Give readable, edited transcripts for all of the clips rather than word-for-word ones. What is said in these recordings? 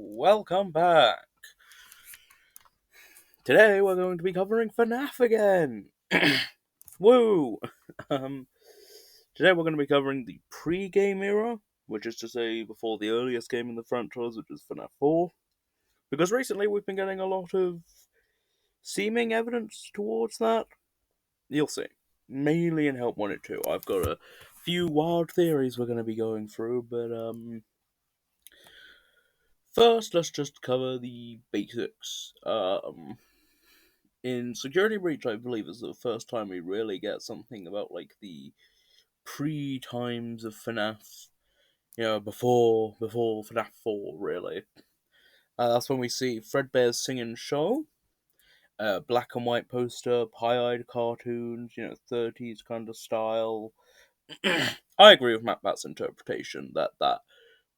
welcome back. Today we're going to be covering FNAF again. Woo! Um, Today we're going to be covering the pre-game era, which is to say before the earliest game in the franchise, which is FNAF 4. Because recently we've been getting a lot of seeming evidence towards that. You'll see. Mainly in Help Wanted 2. I've got a few wild theories we're going to be going through, but first, let's just cover the basics. In Security Breach, I believe, is the first time we really get something about, like, the pre-times of FNAF. Before FNAF 4, really. That's when we see Fredbear's singing show, black and white poster, pie-eyed cartoons, 30s kind of style. I agree with Matt Bat's interpretation that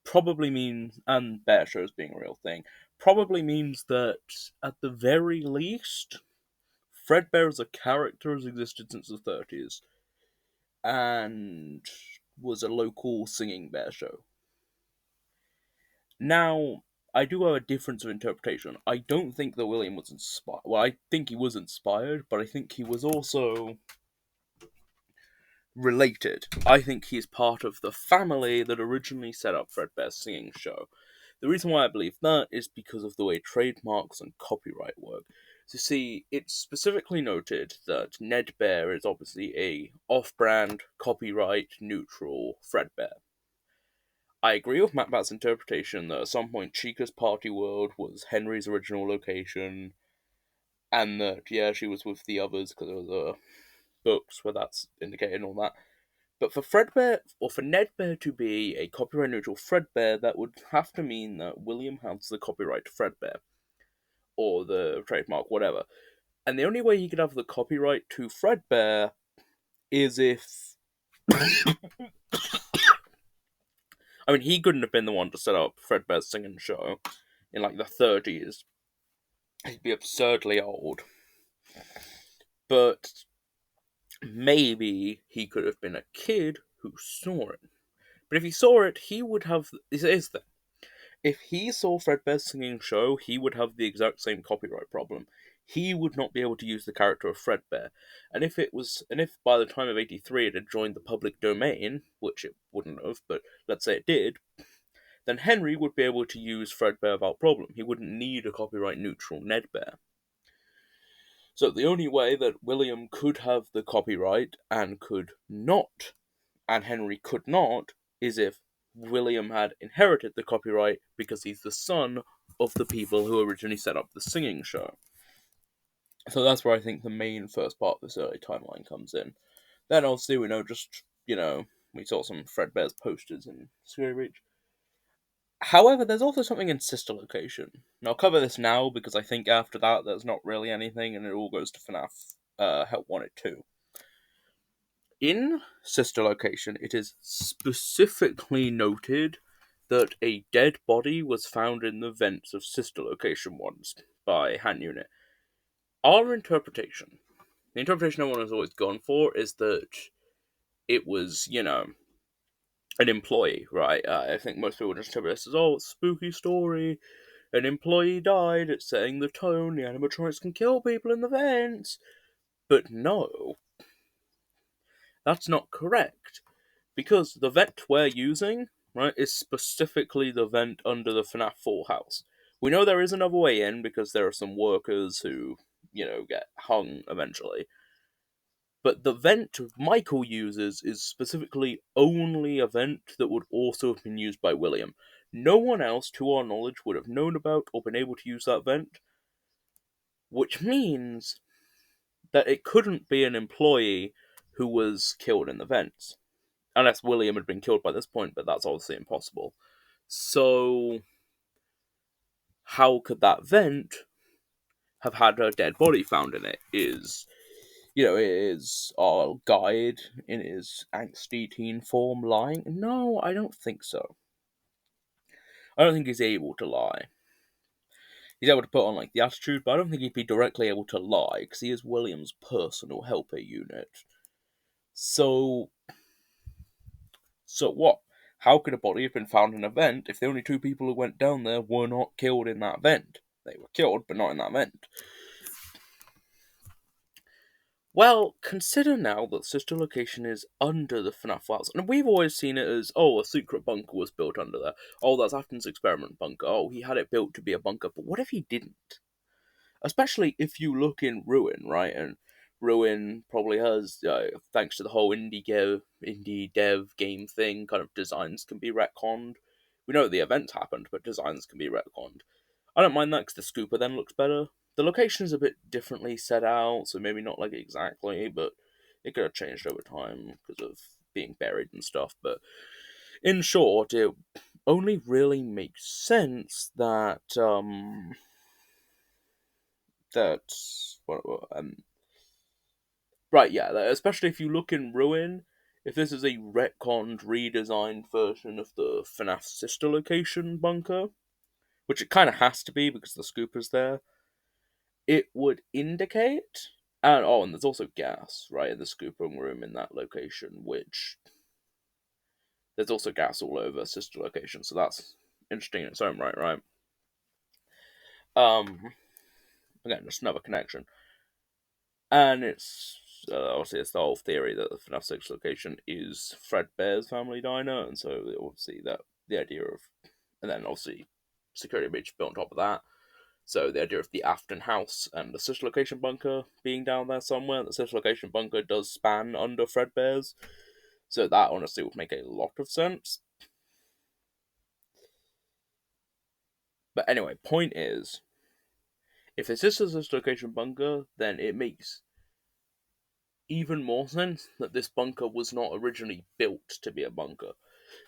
probably means, and Bear Shows being a real thing, probably means that, at the very least, Fredbear as a character has existed since the 30s, and was a local singing bear show. Now, I do have a difference of interpretation. I don't think that William was inspired. Well, I think he was inspired, but I think he was also related. I think he's part of the family that originally set up Fredbear's singing show. The reason why I believe that is because of the way trademarks and copyright work. So see, it's specifically noted that Ned Bear is obviously a off-brand, copyright-neutral Fredbear. I agree with Matt Bat's interpretation that at some point Chica's Party World was Henry's original location, and that, yeah, she was with the others because of the books where that's indicated and all that. But for Fredbear, or for Ned Bear to be a copyright neutral Fredbear, that would have to mean that William has the copyright to Fredbear. Or the trademark, whatever. And the only way he could have the copyright to Fredbear is if. I mean, he couldn't have been the one to set up Fredbear's singing show in, like, the 30s. He'd be absurdly old. But maybe he could have been a kid who saw it. But if he saw it, he would have. This is the. If he saw Fredbear's singing show, he would have the exact same copyright problem. He would not be able to use the character of Fredbear. And if by the time of 83 it had joined the public domain, which it wouldn't have, but let's say it did, then Henry would be able to use Fredbear without problem. He wouldn't need a copyright neutral Ned Bear. So the only way that William could have the copyright and could not, and Henry could not, is if William had inherited the copyright because he's the son of the people who originally set up the singing show. So that's where I think the main first part of this early timeline comes in. Then obviously we know we saw some Fredbear's posters in Security Breach. However, there's also something in Sister Location. And I'll cover this now because I think after that there's not really anything and it all goes to FNAF Help Wanted 2. In Sister Location, it is specifically noted that a dead body was found in the vents of Sister Location once by Hand Unit. Our interpretation, the interpretation everyone has always gone for, is that it was, an employee, right? I think most people just interpret this as, it's a spooky story, an employee died, it's setting the tone, the animatronics can kill people in the vents. But no, that's not correct. Because the vent we're using, right, is specifically the vent under the FNAF 4 house. We know there is another way in because there are some workers who, get hung eventually. But the vent Michael uses is specifically only a vent that would also have been used by William. No one else, to our knowledge, would have known about or been able to use that vent. Which means that it couldn't be an employee who was killed in the vents. Unless William had been killed by this point, but that's obviously impossible. So, how could that vent have had a dead body found in it? Is our guide in his angsty teen form lying? No, I don't think so. I don't think he's able to lie. He's able to put on, the attitude, but I don't think he'd be directly able to lie, because he is William's personal helper unit. So what? How could a body have been found in an event if the only two people who went down there were not killed in that event? They were killed, but not in that event. Well, consider now that sister location is under the FNAF files, and we've always seen it as, oh, a secret bunker was built under there. Oh, that's Afton's experiment bunker. Oh, he had it built to be a bunker, but what if he didn't? Especially if you look in Ruin, right? And Ruin probably has, thanks to the whole indie dev game thing, kind of designs can be retconned. We know the events happened, but designs can be retconned. I don't mind that because the scooper then looks better. The location is a bit differently set out, so maybe not like exactly, but it could have changed over time because of being buried and stuff. But in short, it only really makes sense that that what right, yeah, especially if you look in Ruin, if this is a retconned, redesigned version of the FNAF sister location bunker, which it kind of has to be because the scooper's there, it would indicate. And there's also gas, right, in the scooping room in that location, which there's also gas all over sister location, so that's interesting in its own right, right? Um, Again, just another connection. And it's obviously it's the whole theory that the FNAF 6 location is Fredbear's family diner, and so obviously that the idea of, and then obviously security breach built on top of that. So the idea of the Afton house and the sister location bunker being down there somewhere. The sister location bunker does span under Fredbear's, so that honestly would make a lot of sense. But anyway, point is, if this is a sister location bunker, then it makes even more sense that this bunker was not originally built to be a bunker.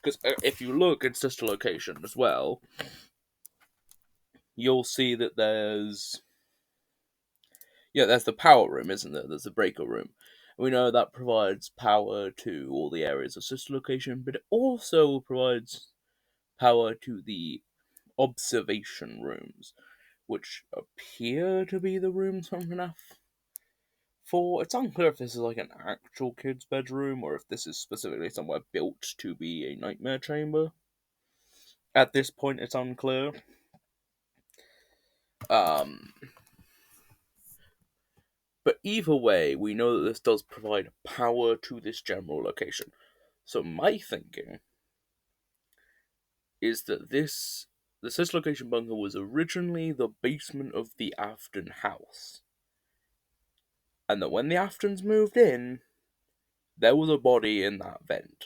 Because if you look at sister location as well, you'll see that there's the power room, isn't there? There's the breaker room. We know that provides power to all the areas of sister location, but it also provides power to the observation rooms, which appear to be the rooms from FNAF 4. It's unclear if this is like an actual kid's bedroom or if this is specifically somewhere built to be a nightmare chamber. At this point, it's unclear. Um, but either way, we know that this does provide power to this general location. So my thinking is that the cis location bunker was originally the basement of the Afton house. And that when the Aftons moved in, there was a body in that vent.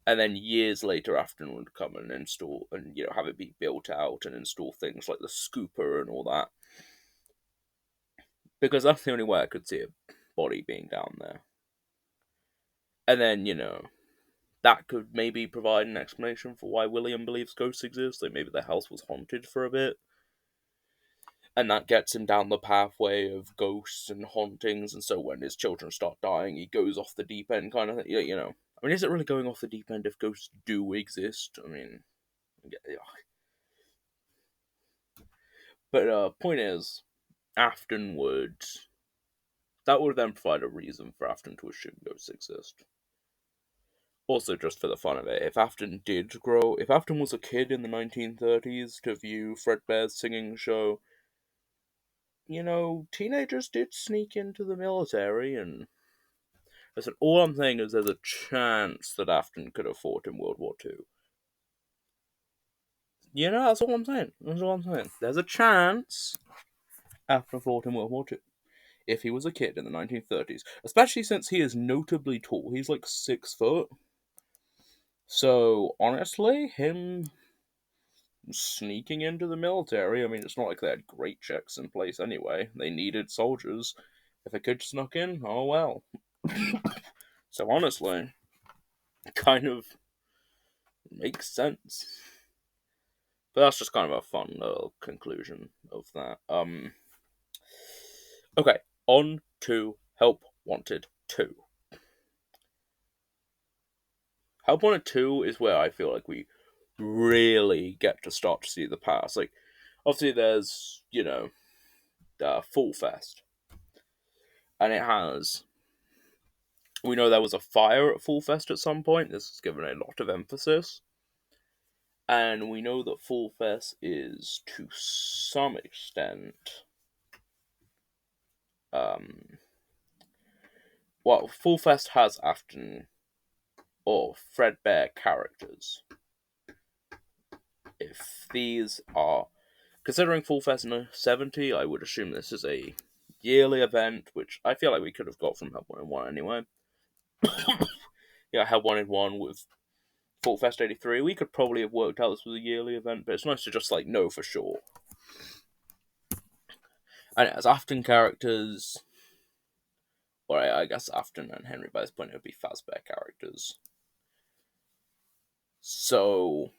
And then years later, Afton would come and install and have it be built out and install things like the scooper and all that. Because that's the only way I could see a body being down there. And then, that could maybe provide an explanation for why William believes ghosts exist. Like maybe the house was haunted for a bit. And that gets him down the pathway of ghosts and hauntings, and so when his children start dying, he goes off the deep end, kind of thing. I mean, is it really going off the deep end if ghosts do exist? I mean, yeah. But point is, Afton would. That would then provide a reason for Afton to assume ghosts exist. Also, just for the fun of it, if Afton was a kid in the 1930s to view Fredbear's singing show, teenagers did sneak into the military, and listen, all I'm saying is there's a chance that Afton could have fought in World War II. That's all I'm saying. That's all I'm saying. There's a chance Afton fought in World War II if he was a kid in the 1930s, especially since he is notably tall. He's like 6 foot. So honestly, him sneaking into the military, I mean, it's not like they had great checks in place anyway. They needed soldiers. If a kid snuck in, oh well. So honestly, kind of makes sense. But that's just kind of a fun little conclusion of that. Okay, on to Help Wanted 2. Help Wanted 2 is where I feel like we really get to start to see the past. Like, obviously there's, Fall Fest. And it has We know there was a fire at Fall Fest at some point. This is given a lot of emphasis. And we know that Fall Fest is, to some extent, um, well, Fall Fest has Afton or Fredbear characters. If these are, considering Fall Fest 70, I would assume this is a yearly event, which I feel like we could have got from Hub 1 anyway. Yeah, Hub 1 with Fall Fest 83. We could probably have worked out this was a yearly event, but it's nice to just know for sure. And it has Afton characters, or I guess Afton and Henry by this point it would be Fazbear characters. So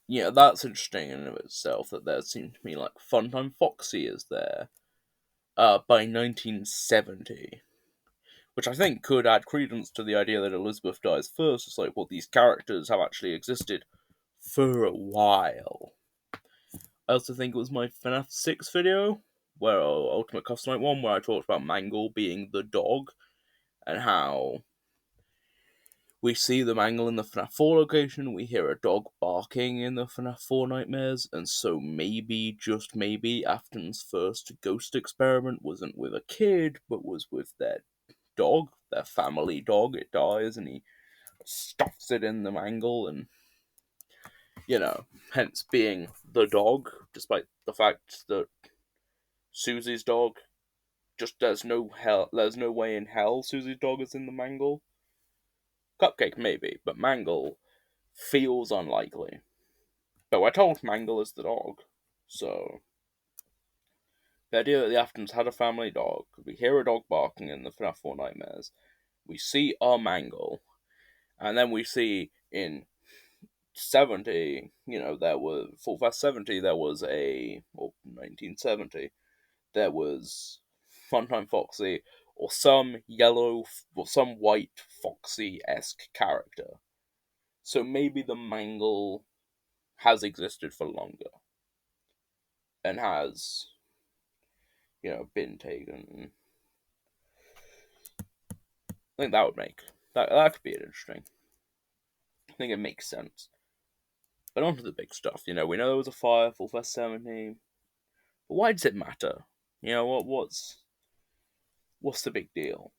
yeah, that's interesting in and of itself that there seemed to be Funtime Foxy is there by 1970. Which I think could add credence to the idea that Elizabeth dies first. It's these characters have actually existed for a while. I also think it was my FNAF 6 video, where Ultimate Custom Night one, where I talked about Mangle being the dog, and how we see the Mangle in the FNAF 4 location, we hear a dog barking in the FNAF 4 nightmares, and so maybe, just maybe, Afton's first ghost experiment wasn't with a kid, but was with their dog, their family dog. It dies, and he stuffs it in the Mangle, and hence being the dog, despite the fact that Susie's dog there's no way in hell Susie's dog is in the Mangle. Cupcake maybe, but Mangle feels unlikely. But we're told Mangle is the dog, so the idea that the Aftons had a family dog, we hear a dog barking in the FNAF 4 Nightmares, we see a Mangle, and then we see in 70, there was Full Fest 70, there was or 1970, there was Funtime Foxy, or some yellow, or some white Foxy-esque character. So maybe the Mangle has existed for longer, and has, been taken. I think that would make, that could be interesting. I think it makes sense. But on to the big stuff. We know there was a fire, Full Fest 17. But why does it matter? What's the big deal?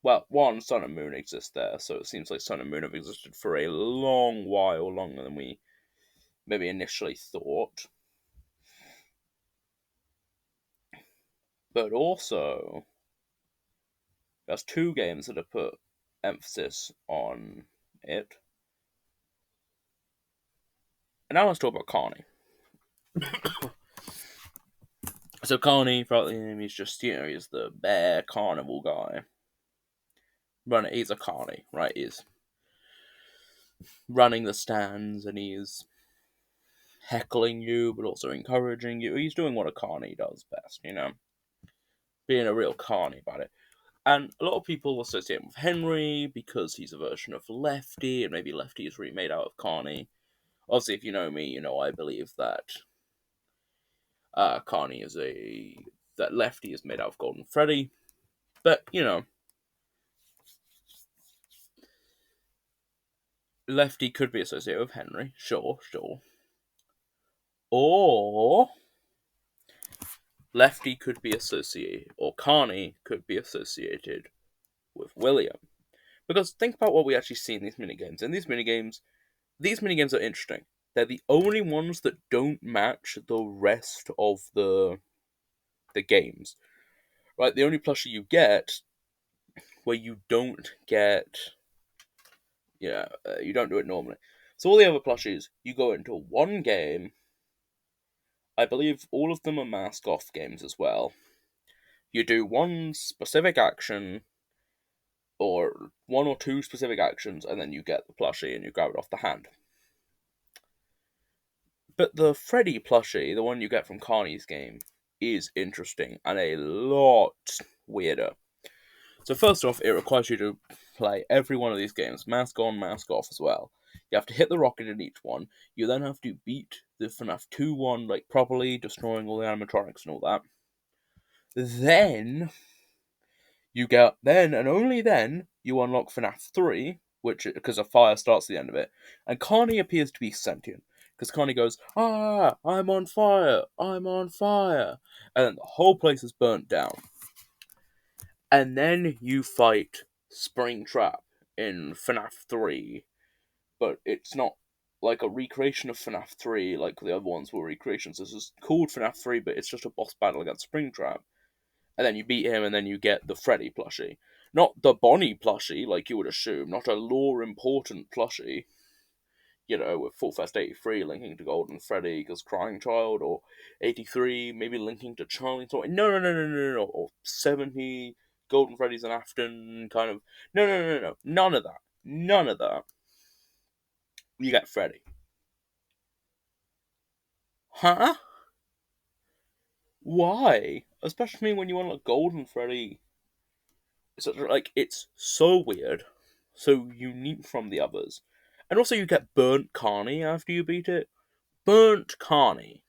Well, one, Sun and Moon exist there, so it seems like Sun and Moon have existed for a long while, longer than we maybe initially thought. But also, there's two games that have put emphasis on it. And now let's talk about Carney. So Carney, throughout the game, he's just, he's the bear carnival guy. He's a Carney, right? He's running the stands, and he's heckling you, but also encouraging you. He's doing what a Carney does best, being a real Carney about it. And a lot of people associate him with Henry because he's a version of Lefty, and maybe Lefty is remade out of Carney. Obviously, if you know me, I believe that Carney is that Lefty is made out of Golden Freddy. But, Lefty could be associated with Henry, sure. Or Lefty could be associated, or Carney could be associated with William. Because think about what we actually see in these minigames. In these minigames are interesting. They're the only ones that don't match the rest of the games. Right, the only plushie you get where you don't get, you don't do it normally. So all the other plushies, you go into one game. I believe all of them are mask-off games as well. You do one specific action, or one or two specific actions, and then you get the plushie and you grab it off the hand. But the Freddy plushie, the one you get from Carney's game, is interesting and a lot weirder. So first off, it requires you to play every one of these games, mask on, mask off as well. You have to hit the rocket in each one. You then have to beat the FNAF 2 one properly, destroying all the animatronics and all that. Then then and only then you unlock FNAF 3, which because a fire starts at the end of it, and Carney appears to be sentient because Carney goes, "Ah, I'm on fire," and then the whole place is burnt down. And then you fight Springtrap in FNAF 3, but it's not like a recreation of FNAF 3 like the other ones were recreations. This is called FNAF 3, but it's just a boss battle against Springtrap. And then you beat him, and then you get the Freddy plushie. Not the Bonnie plushie, like you would assume, not a lore important plushie, with Full Fest 83 linking to Golden Freddy because Crying Child, or 83 maybe linking to Charlie Toy. No, or 70 Golden Freddy's and Afton kind of. No, none of that. None of that. You get Freddy. Huh? Why? Especially when you unlock Golden Freddy. It's so weird, so unique from the others. And also you get Burnt Carney after you beat it. Burnt Carney.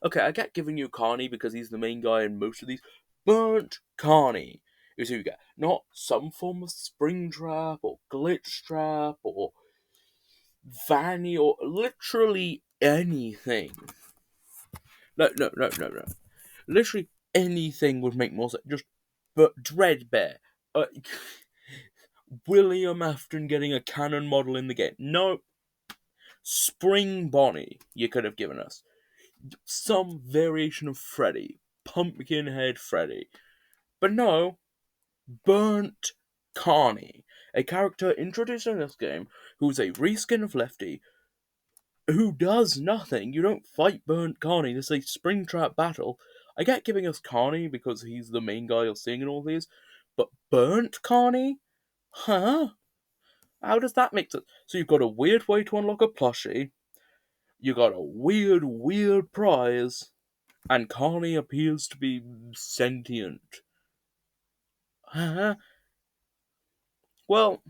Okay, I get giving you Carney because he's the main guy in most of these. Burnt Carney is who you get. Not some form of Springtrap or Glitch Trap or Vanny or literally anything. No. Literally anything would make more sense. Just, but Dreadbear. William Afton getting a canon model in the game. No. Spring Bonnie, you could have given us. Some variation of Freddy. Pumpkinhead Freddy. But no. Burnt Carney. A character introduced in this game who's a reskin of Lefty who does nothing. You don't fight Burnt Carney. This is a Springtrap battle. I get giving us Carney because he's the main guy you're seeing in all these, but Burnt Carney? Huh? How does that make sense? So you've got a weird way to unlock a plushie, you got a weird prize, and Carney appears to be sentient. Huh? Well,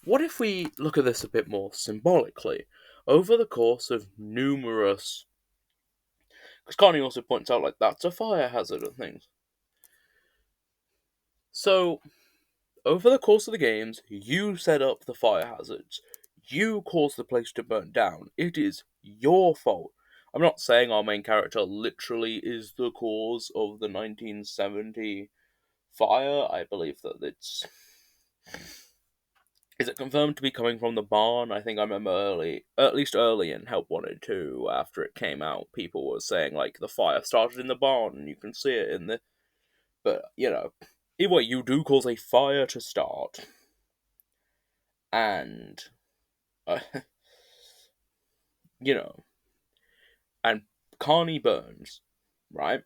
what if we look at this a bit more symbolically? Over the course of numerous. Because Carney also points out, that's a fire hazard and things. So, over the course of the games, you set up the fire hazards. You cause the place to burn down. It is your fault. I'm not saying our main character literally is the cause of the 1970 fire. I believe that it's. Is it confirmed to be coming from the barn? I think I remember at least early in Help Wanted 2, after it came out, people were saying, the fire started in the barn, and you can see it in the. But, either way, you do cause a fire to start. And, uh, you know, and Carney burns, right?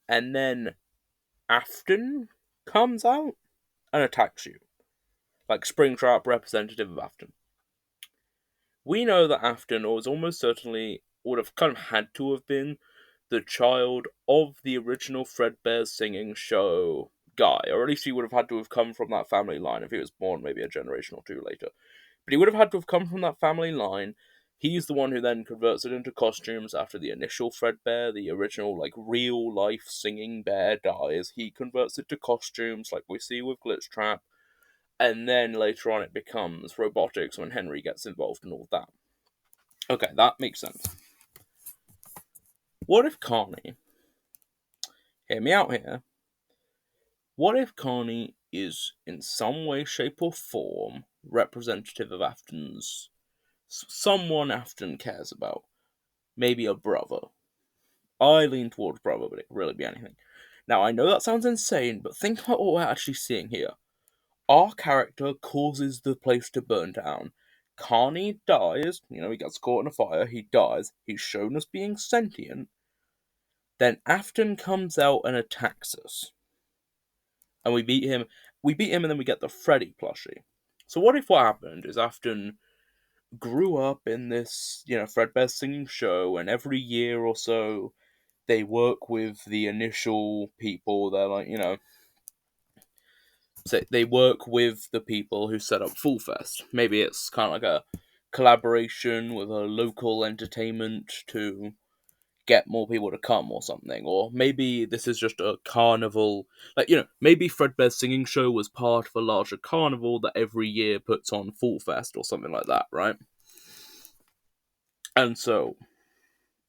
And then Afton comes out and attacks you. Like Springtrap, representative of Afton. We know that Afton was almost certainly would have kind of had to have been the child of the original Fredbear's Singing Show guy, or at least he would have had to have come from that family line if he was born maybe a generation or two later. But he would have had to have come from that family line. He's the one who then converts it into costumes after the initial Fredbear, the original, real life singing bear, dies. He converts it to costumes, like we see with Glitchtrap, and then later on it becomes robotics when Henry gets involved and all that. Okay, that makes sense. What if Carney, hear me out here, what if Carney is in some way, shape, or form representative of Afton's, someone Afton cares about? Maybe a brother. I lean towards brother, but it could really be anything. Now, I know that sounds insane, but think about what we're actually seeing here. Our character causes the place to burn down. Carney dies, he gets caught in a fire, he dies, he's shown as being sentient. Then Afton comes out and attacks us. And we beat him, and then we get the Freddy plushie. So what if what happened is Afton grew up in this, Fredbear's Singing Show, and every year or so, they work with the initial people, they're so they work with the people who set up Full Fest. Maybe it's kind of like a collaboration with a local entertainment to get more people to come or something. Or maybe this is just a carnival. Like, maybe Fredbear's singing show was part of a larger carnival that every year puts on Fall Fest or something like that, right? And so,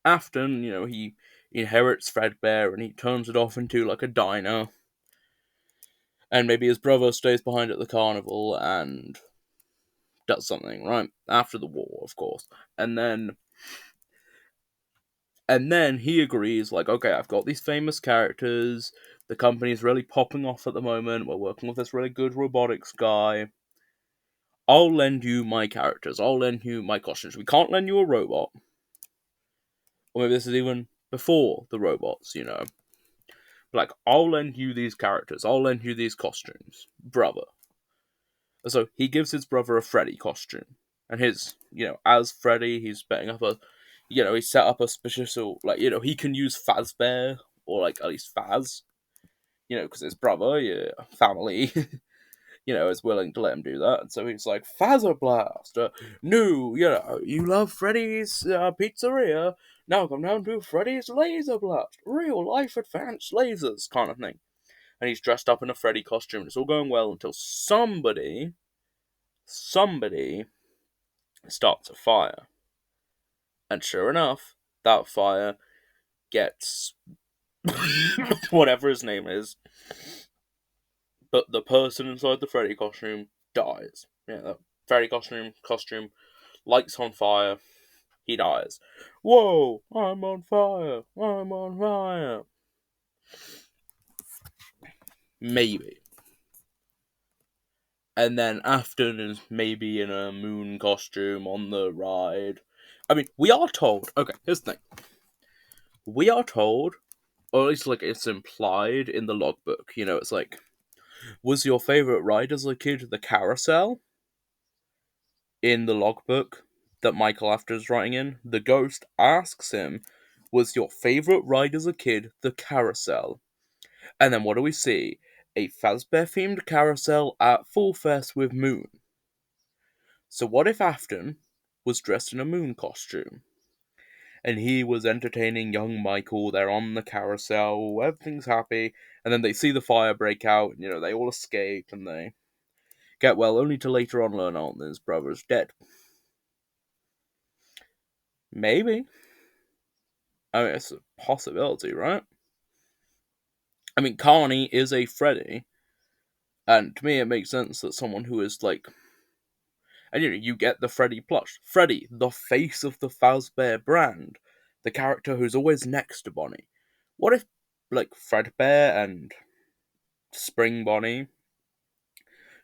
Afton, he inherits Fredbear and he turns it off into like a diner. And maybe his brother stays behind at the carnival and does something, right? After the war, of course. And then he agrees, like, okay, I've got these famous characters. The company's really popping off at the moment. We're working with this really good robotics guy. I'll lend you my characters. I'll lend you my costumes. We can't lend you a robot. Or maybe this is even before the robots. Like, I'll lend you these characters. I'll lend you these costumes. Brother. So he gives his brother a Freddy costume. And as Freddy, he's setting up he set up a special, he can use Fazbear, or, like, at least Faz, because his brother, family, is willing to let him do that. And so he's like, Fazzer Blast, no, you love Freddy's pizzeria, now come down to Freddy's Laser Blast, real life advanced lasers, kind of thing. And he's dressed up in a Freddy costume, and it's all going well until somebody starts a fire. And sure enough, that fire gets whatever his name is, but the person inside the Freddy costume dies. Yeah, the Freddy costume lights on fire. He dies. Whoa! I'm on fire! I'm on fire! Maybe. And then Afton is maybe in a moon costume on the ride. I mean, we are told. Okay, here's the thing. We are told, or at least like it's implied in the logbook. It's like, was your favorite ride as a kid the carousel? In the logbook that Michael Afton's writing in, the ghost asks him, was your favorite ride as a kid the carousel? And then what do we see? A Fazbear themed carousel at Full Fest with Moon. So what if Afton was dressed in a Moon costume? And he was entertaining young Michael, they're on the carousel, everything's happy, and then they see the fire break out, and they all escape, and they get well, only to later on learn out that his brother's dead. Maybe. I mean, it's a possibility, right? I mean, Carney is a Freddy, and to me it makes sense that someone who is like... And you get the Freddy plush. Freddy, the face of the Fazbear brand. The character who's always next to Bonnie. What if, like, Fredbear and Spring Bonnie,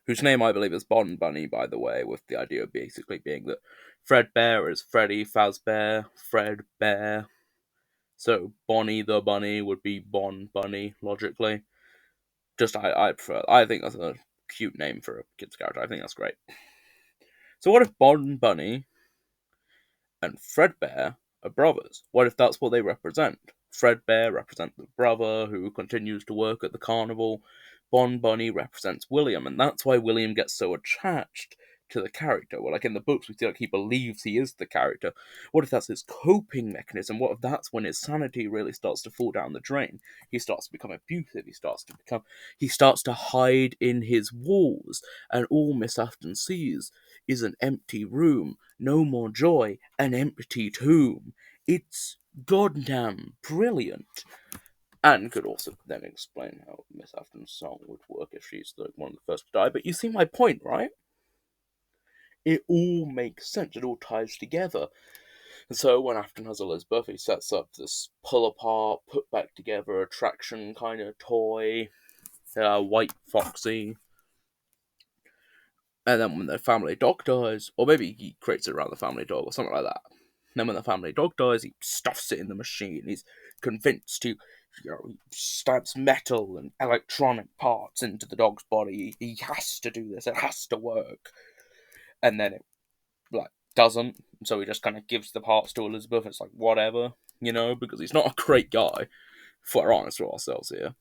whose name I believe is Bon Bunny, by the way, with the idea of basically being that Fredbear is Freddy, Fazbear, Fred Bear. So Bonnie the Bunny would be Bon Bunny, logically. I prefer. I think that's a cute name for a kid's character. I think that's great. So what if Bon Bunny and Fredbear are brothers? What if that's what they represent? Fredbear represents the brother who continues to work at the carnival. Bon Bunny represents William, and that's why William gets so attached to the character. Well, like in the books, we see like he believes he is the character. What if that's his coping mechanism? What if that's when his sanity really starts to fall down the drain? He starts to become abusive. He starts to hide in his walls, and all Miss Afton sees is an empty room, no more joy, an empty tomb. It's goddamn brilliant. And could also then explain how Miss Afton's song would work if she's one of the first to die. But you see my point, right? It all makes sense. It all ties together. And so when Afton has Elizabeth, he sets up this pull apart, put back together attraction kind of toy, white foxy. And then when the family dog dies, or maybe he creates it around the family dog or something like that. And then when the family dog dies, he stuffs it in the machine. He's convinced he stabs metal and electronic parts into the dog's body. He has to do this. It has to work. And then it doesn't. So he just kind of gives the parts to Elizabeth. It's like whatever, because he's not a great guy. If we're honest with ourselves here.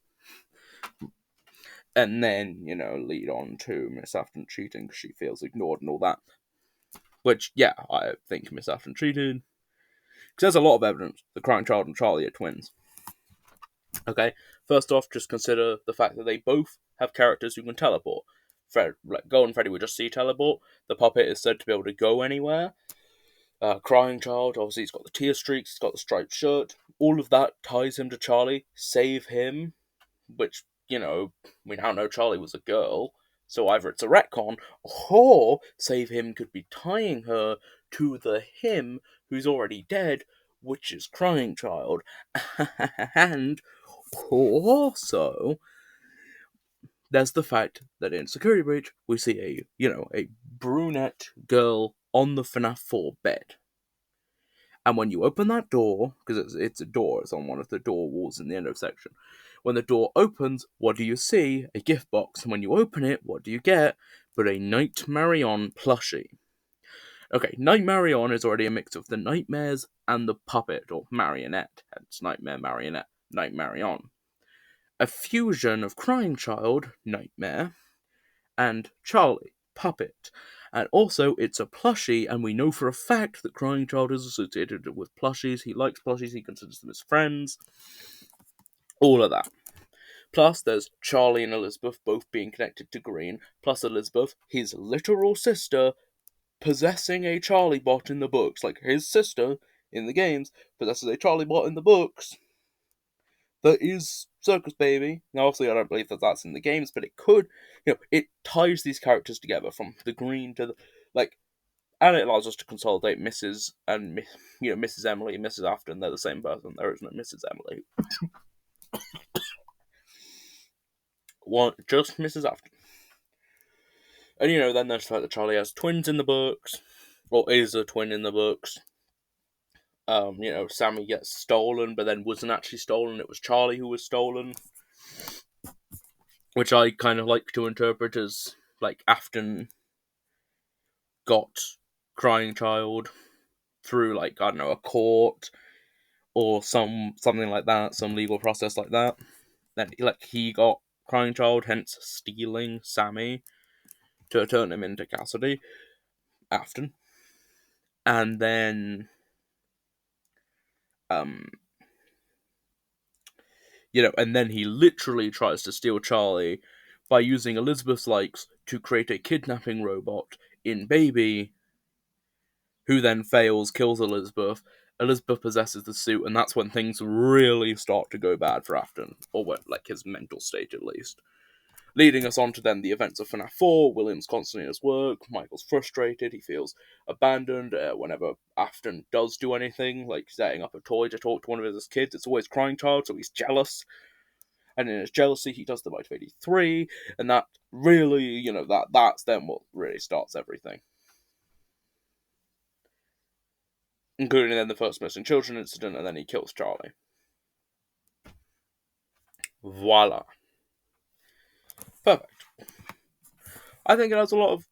And then, lead on to Miss Afton cheating because she feels ignored and all that. Which, yeah, I think Miss Afton cheated. there's a lot of evidence the crying child and Charlie are twins. Okay, first off, just consider the fact that they both have characters who can teleport. Go and Freddy would just see teleport. The puppet is said to be able to go anywhere. Crying child, obviously, he's got the tear streaks, he's got the striped shirt. All of that ties him to Charlie. Save him, which, we now know Charlie was a girl, so either it's a retcon, or Save Him could be tying her to the him who's already dead, which is Crying Child. And also, there's the fact that in Security Breach, we see a brunette girl on the FNAF 4 bed. And when you open that door, because it's a door, it's on one of the door walls in the end of section. When the door opens, what do you see? A gift box. And when you open it, what do you get? But a Night Marion plushie. Okay, Night Marion is already a mix of the nightmares and the puppet, or marionette. Hence Nightmare Marionette, Night Marion. A fusion of Crying Child, Nightmare, and Charlie, Puppet. And also, it's a plushie, and we know for a fact that Crying Child is associated with plushies. He likes plushies, he considers them as friends. All of that. Plus, there's Charlie and Elizabeth both being connected to Green, plus Elizabeth, his literal sister, possessing a Charlie bot in the books. Like, his sister, in the games, possesses a Charlie bot in the books that is Circus Baby. Now, obviously, I don't believe that that's in the games, but it could. It ties these characters together from the Green to the and it allows us to consolidate Mrs. and Mrs. Emily and Mrs. Afton. They're the same person. There is no Mrs. Emily. Just Mrs. Afton. And then there's the fact that Charlie has twins in the books, or is a twin in the books. Sammy gets stolen, but then wasn't actually stolen. It was Charlie who was stolen, which I kind of like to interpret as Afton got Crying Child through I don't know, a court or something like that, some legal process like that. Then he got Crying Child, hence stealing Sammy to turn him into Cassidy, Afton. And then and then he literally tries to steal Charlie by using Elizabeth's likes to create a kidnapping robot in Baby, who then fails, kills Elizabeth. Elizabeth possesses the suit, and that's when things really start to go bad for Afton, or his mental state at least. Leading us on to then the events of FNAF 4, William's constantly in his work, Michael's frustrated, he feels abandoned whenever Afton does do anything, like setting up a toy to talk to one of his kids. It's always Crying Child, so he's jealous. And in his jealousy, he does the Bite of 83, and that really, that's then what really starts everything. Including then the first missing children incident, and then he kills Charlie. Voila. Perfect. I think it has a lot of...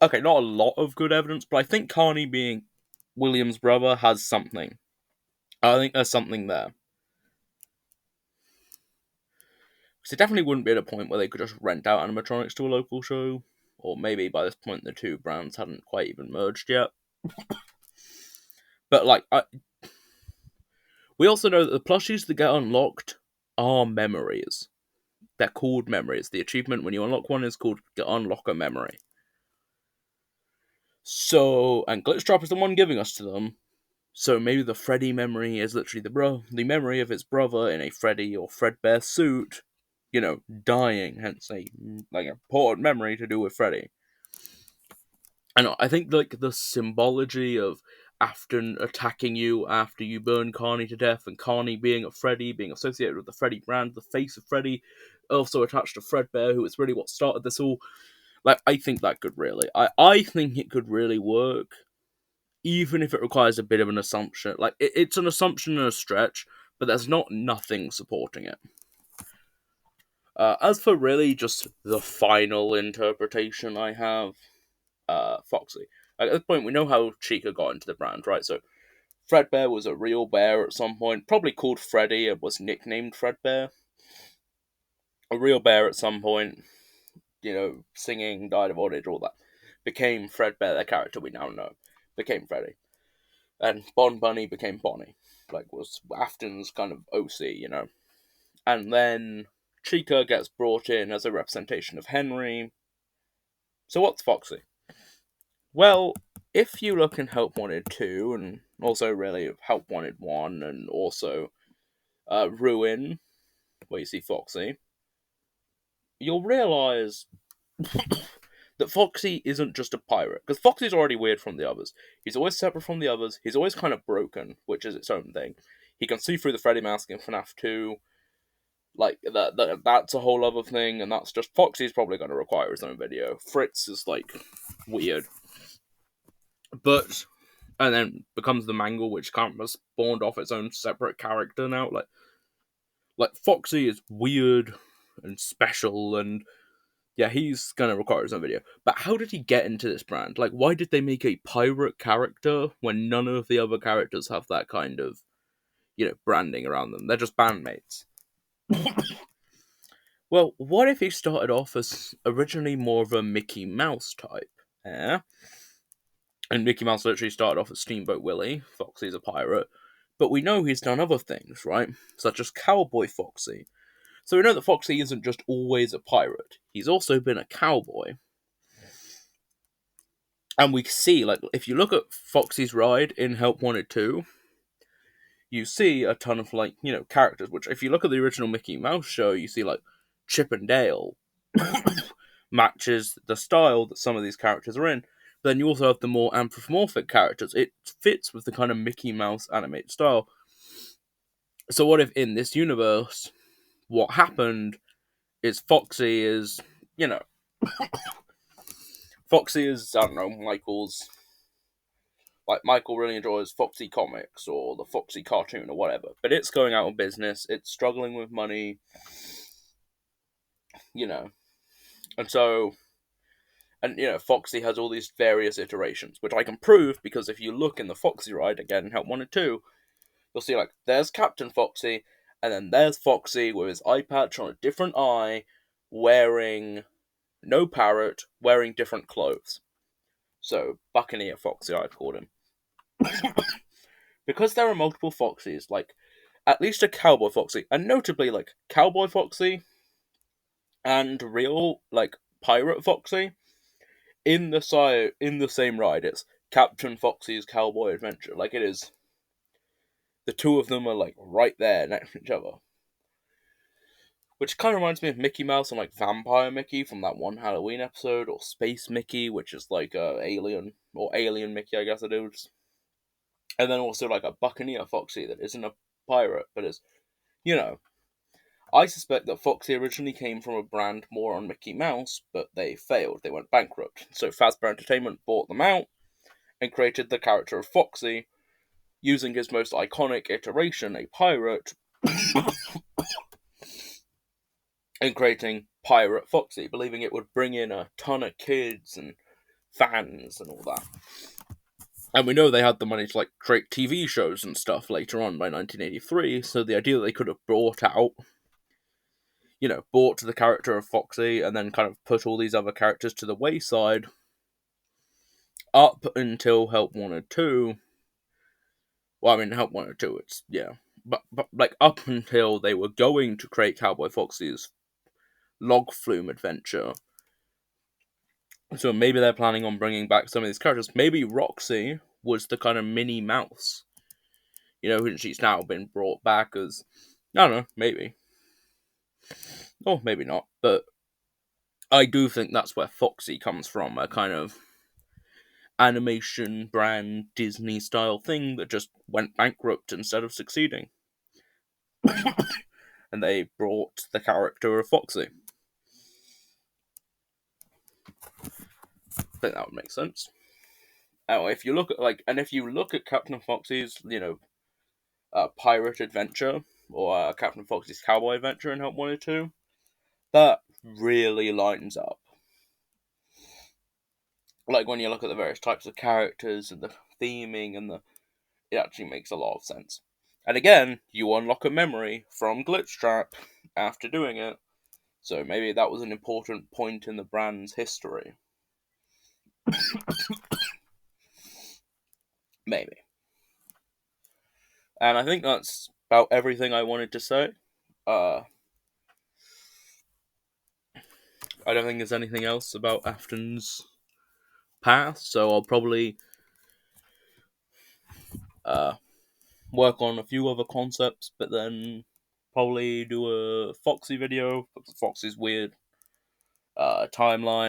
Okay, not a lot of good evidence, but I think Carney being William's brother has something. I think there's something there. Because it definitely wouldn't be at a point where they could just rent out animatronics to a local show. Or maybe by this point the two brands hadn't quite even merged yet. But, we also know that the plushies that get unlocked are memories. They're called memories. The achievement when you unlock one is called Unlock a Memory. So, and Glitchtrap is the one giving us to them. So maybe the Freddy memory is literally the memory of his brother in a Freddy or Fredbear suit, dying, hence a important memory to do with Freddy. And I think the symbology of Afton attacking you after you burn Carney to death, and Carney being a Freddy, being associated with the Freddy brand, the face of Freddy, also attached to Fredbear, who is really what started this all. I think that could really... I think it could really work, even if it requires a bit of an assumption. It's an assumption and a stretch, but there's nothing supporting it. As for really just the final interpretation I have, Foxy. At this point, we know how Chica got into the brand, right? So, Fredbear was a real bear at some point, probably called Freddy, and was nicknamed Fredbear. A real bear at some point, singing, died of old age, all that. Became Fredbear, the character we now know. Became Freddy. and Bon Bunny became Bonnie, like was Afton's kind of OC, and then Chica gets brought in as a representation of Henry. So what's Foxy? Well, if you look in Help Wanted 2, and also really Help Wanted 1, and also Ruin, where you see Foxy, you'll realise that Foxy isn't just a pirate. Because Foxy's already weird from the others. He's always separate from the others, he's always kind of broken, which is its own thing. He can see through the Freddy mask in FNAF 2, like, that's a whole other thing, and that's just... Foxy's probably going to require his own video. Fritz is, like, weird. But... And then becomes the Mangle, which kind of spawned off its own separate character now. Like Foxy is weird and special, and yeah, he's gonna require his own video. But how did he get into this brand? Like, why did they make a pirate character when none of the other characters have that kind of, branding around them? They're just bandmates. Well, what if he started off as originally more of a Mickey Mouse type? Yeah. And Mickey Mouse literally started off as Steamboat Willie. Foxy's a pirate. But we know he's done other things, right? Such as Cowboy Foxy. So we know that Foxy isn't just always a pirate. He's also been a cowboy. And we see, like, if you look at Foxy's ride in Help Wanted 2, you see a ton of, like, characters, which if you look at the original Mickey Mouse show, you see, like, Chip and Dale matches the style that some of these characters are in. But then you also have the more anthropomorphic characters. It fits with the kind of Mickey Mouse animated style. So what if in this universe, what happened is Foxy is, Foxy is, I don't know, Michael's... Like, Michael really enjoys Foxy Comics, or the Foxy cartoon, or whatever. But it's going out of business, it's struggling with money, And so... And, Foxy has all these various iterations, which I can prove, because if you look in the Foxy ride, again, in Help Wanted 2, you'll see, like, there's Captain Foxy, and then there's Foxy with his eye patch on a different eye, wearing no parrot, wearing different clothes. So, Buccaneer Foxy, I'd call him. Because there are multiple Foxys, like, at least a Cowboy Foxy, and notably, like, Cowboy Foxy and real, like, Pirate Foxy, in the same ride, it's Captain Foxy's Cowboy Adventure. Like, it is... The two of them are, like, right there next to each other. Which kind of reminds me of Mickey Mouse and, like, Vampire Mickey from that one Halloween episode, or Space Mickey, which is, like, Alien, or Alien Mickey, I guess it is. And then also, like, a Buccaneer Foxy that isn't a pirate, but is, I suspect that Foxy originally came from a brand more on Mickey Mouse, but they failed. They went bankrupt. So Fazbear Entertainment bought them out and created the character of Foxy, using his most iconic iteration, a pirate, and creating Pirate Foxy, believing it would bring in a ton of kids and fans and all that. And we know they had the money to, like, create TV shows and stuff later on by 1983, so the idea that they could have brought the character of Foxy and then kind of put all these other characters to the wayside up until Help Wanted 2. Well, I mean, Help Wanted 2, it's, yeah. But, like, up until they were going to create Cowboy Foxy's log flume adventure. So maybe they're planning on bringing back some of these characters. Maybe Roxy was the kind of Minnie Mouse. She's now been brought back as... I don't know, maybe. Or maybe not. But I do think that's where Foxy comes from. A kind of animation brand Disney style thing that just went bankrupt instead of succeeding. And they brought the character of Foxy. I think that would make sense. Oh, if you look at Captain Foxy's, pirate adventure, or Captain Foxy's cowboy adventure in Help Wanted 2, that really lines up. Like, when you look at the various types of characters and the theming it actually makes a lot of sense. And again, you unlock a memory from Glitchtrap after doing it, so maybe that was an important point in the brand's history. Maybe. And I think that's about everything I wanted to say. Uh, I don't think there's anything else about Afton's past, so I'll probably uh, work on a few other concepts, but then probably do a Foxy video, because Foxy's weird timeline.